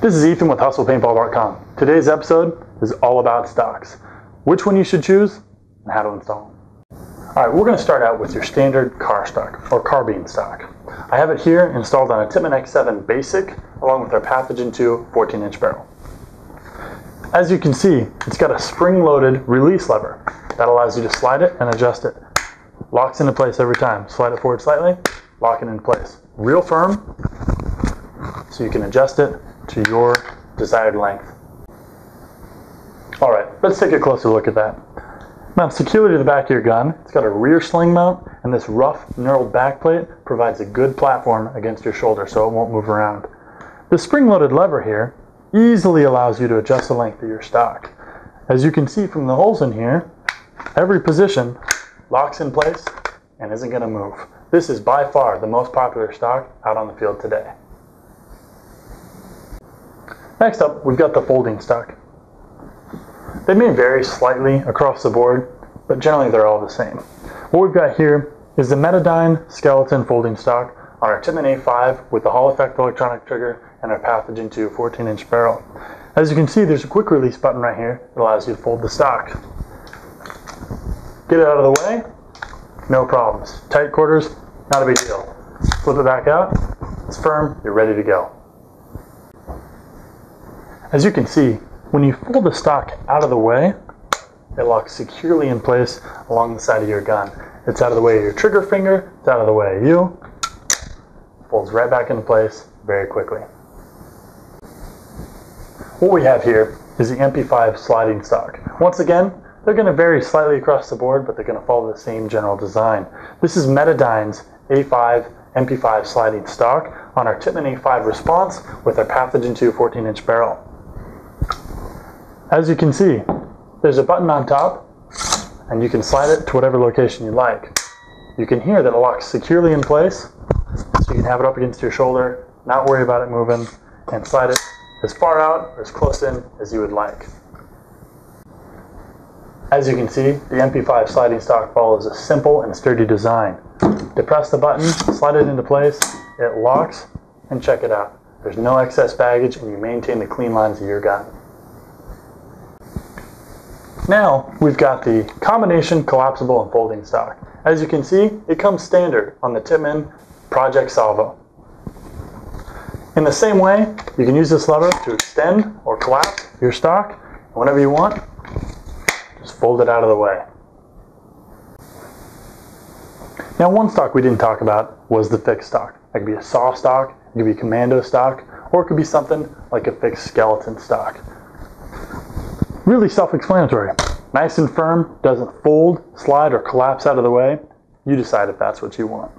This is Ethan with HustlePaintball.com. Today's episode is all about stocks. Which one you should choose and how to install them. Alright, we're going to start out with your standard car stock or carbine stock. I have it here installed on a Tippmann X7 Basic along with our Pathogen 2 14-inch barrel. As you can see, it's got a spring-loaded release lever that allows you to slide it and adjust it. Locks into place every time. Slide it forward slightly, lock it in place. Real firm, so you can adjust it to your desired length. Alright, let's take a closer look at that. Mounts securely to the back of your gun. It's got a rear sling mount, and this rough, knurled backplate provides a good platform against your shoulder so it won't move around. The spring-loaded lever here easily allows you to adjust the length of your stock. As you can see from the holes in here, every position locks in place and isn't going to move. This is by far the most popular stock out on the field today. Next up, we've got the folding stock. They may vary slightly across the board, but generally they're all the same. What we've got here is the Metadine skeleton folding stock on our Tippmann A5 with the Hall Effect electronic trigger and our Pathogen 2 14-inch barrel. As you can see, there's a quick release button right here that allows you to fold the stock. Get it out of the way, no problems. Tight quarters, not a big deal. Flip it back out, it's firm, you're ready to go. As you can see, when you fold the stock out of the way, it locks securely in place along the side of your gun. It's out of the way of your trigger finger, it's out of the way of you. Folds right back into place very quickly. What we have here is the MP5 Sliding stock. Once again, they're going to vary slightly across the board, but they're going to follow the same general design. This is Metadine's A5 MP5 Sliding stock on our Tippmann A5 Response with our Pathogen 2 14-inch barrel. As you can see, there's a button on top, and you can slide it to whatever location you like. You can hear that it locks securely in place, so you can have it up against your shoulder, not worry about it moving, and slide it as far out or as close in as you would like. As you can see, the MP5 sliding stock follows a simple and sturdy design. Depress the button, slide it into place, it locks, and check it out. There's no excess baggage and you maintain the clean lines of your gun. Now, we've got the combination collapsible and folding stock. As you can see, it comes standard on the Tippmann Project Salvo. In the same way, you can use this lever to extend or collapse your stock, and whenever you want, just fold it out of the way. Now, one stock we didn't talk about was the fixed stock. That could be a saw stock, it could be commando stock, or it could be something like a fixed skeleton stock. Really self-explanatory. Nice and firm, doesn't fold, slide, or collapse out of the way. You decide if that's what you want.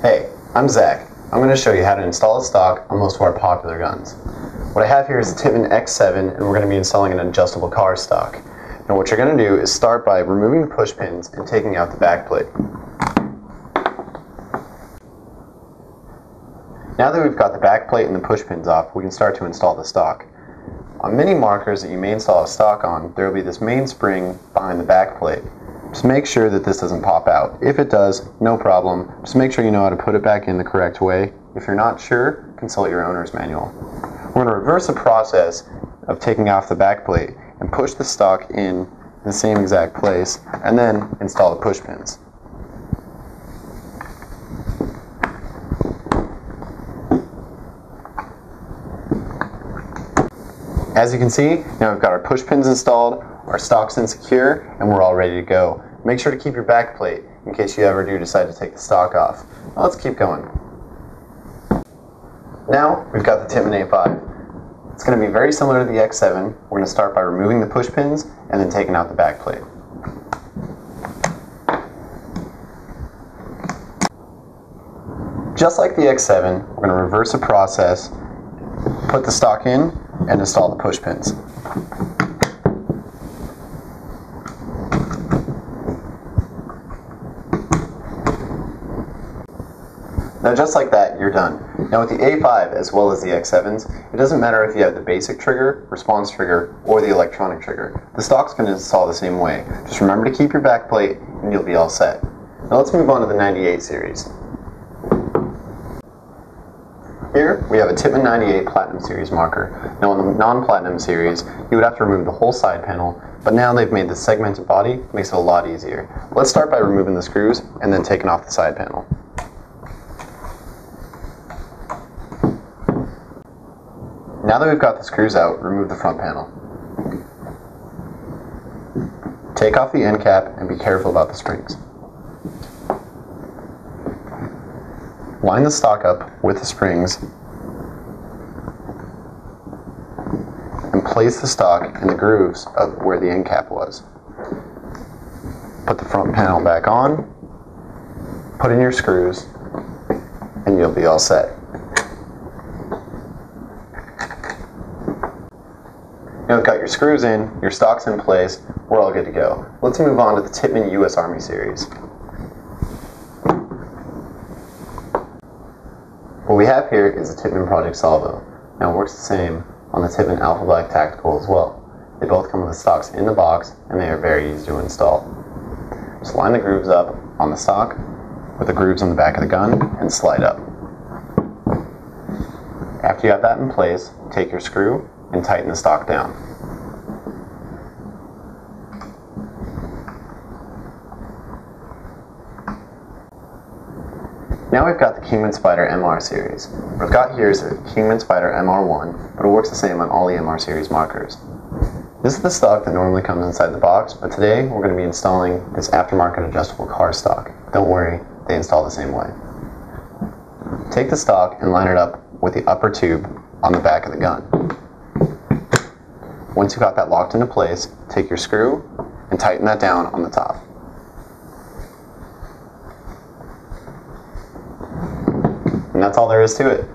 Hey, I'm Zach. I'm going to show you how to install a stock on most of our popular guns. What I have here is a Tippmann X7, and we're going to be installing an adjustable car stock. Now what you're going to do is start by removing the push pins and taking out the back plate. Now that we've got the back plate and the push pins off, we can start to install the stock. On many markers that you may install a stock on, there will be this main spring behind the back plate. Just make sure that this doesn't pop out. If it does, no problem. Just make sure you know how to put it back in the correct way. If you're not sure, consult your owner's manual. We're going to reverse the process of taking off the back plate and push the stock in the same exact place, and then install the push pins. As you can see, now we've got our push pins installed, our stock's in secure, and we're all ready to go. Make sure to keep your back plate in case you ever do decide to take the stock off. Now let's keep going. Now we've got the Tippmann A5. It's going to be very similar to the X7. We're going to start by removing the push pins and then taking out the back plate. Just like the X7, we're going to reverse the process, put the stock in, and install the push pins. Now just like that, you're done. Now with the A5 as well as the X7s, it doesn't matter if you have the basic trigger, response trigger, or the electronic trigger. The stock's going to install the same way. Just remember to keep your back plate and you'll be all set. Now let's move on to the 98 series. Here, we have a Tippmann 98 Platinum Series marker. Now on the non-Platinum Series, you would have to remove the whole side panel, but now they've made this segmented body, makes it a lot easier. Let's start by removing the screws and then taking off the side panel. Now that we've got the screws out, remove the front panel. Take off the end cap and be careful about the springs. Line the stock up with the springs and place the stock in the grooves of where the end cap was. Put the front panel back on, put in your screws, and you'll be all set. Now you've got your screws in, your stock's in place, we're all good to go. Let's move on to the Tippmann US Army Series. What we have here is the Tippmann Project Salvo. Now it works the same on the Tippmann Alpha Black Tactical as well. They both come with the stocks in the box and they are very easy to install. Just line the grooves up on the stock with the grooves on the back of the gun and slide up. After you have that in place, take your screw and tighten the stock down. Now we've got the Tippmann and Spyder MR series. What I've got here is a Tippmann and Spyder MR1, but it works the same on all the MR series markers. This is the stock that normally comes inside the box, but today we're going to be installing this aftermarket adjustable car stock. Don't worry, they install the same way. Take the stock and line it up with the upper tube on the back of the gun. Once you've got that locked into place, take your screw and tighten that down on the top. And that's all there is to it.